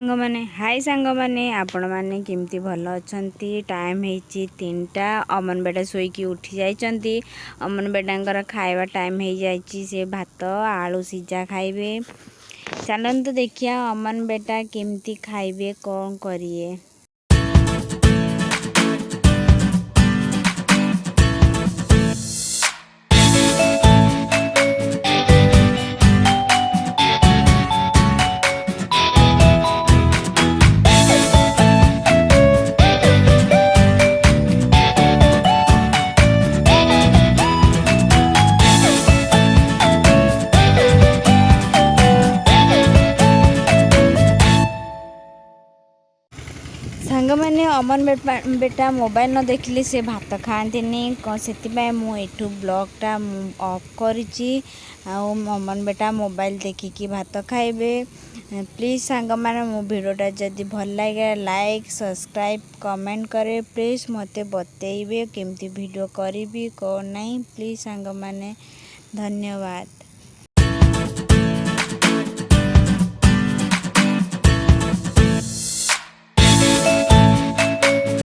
सांग माने हाय सांग माने आपण माने केमती भल अछंती। टाइम हेची 3टा। अमन बेटा सोईकी उठी जाइचंती। अमन बेटांकर खाइबा टाइम हे जाइची। से भात आलू सिझा खाइबे। चलंतु देखिया अमन बेटा केमती खाइबे कौन करिए। सांग मैंने अमन बेटा मोबाइल न देखिले से भात खाती से मुठू ब्लॉगटा ऑफ करिची। अमन बेटा मोबाइल देखिकी भात खाइबे। प्लीज़ सांग मैंने मो वीडियोटा जदि भल लगे लाइक सब्सक्राइब कमेंट करे। प्लीज़ मते बतेइबे केमती वीडियो करी कौन नहीं। प्लीज़ सांग मैंने धन्यवाद।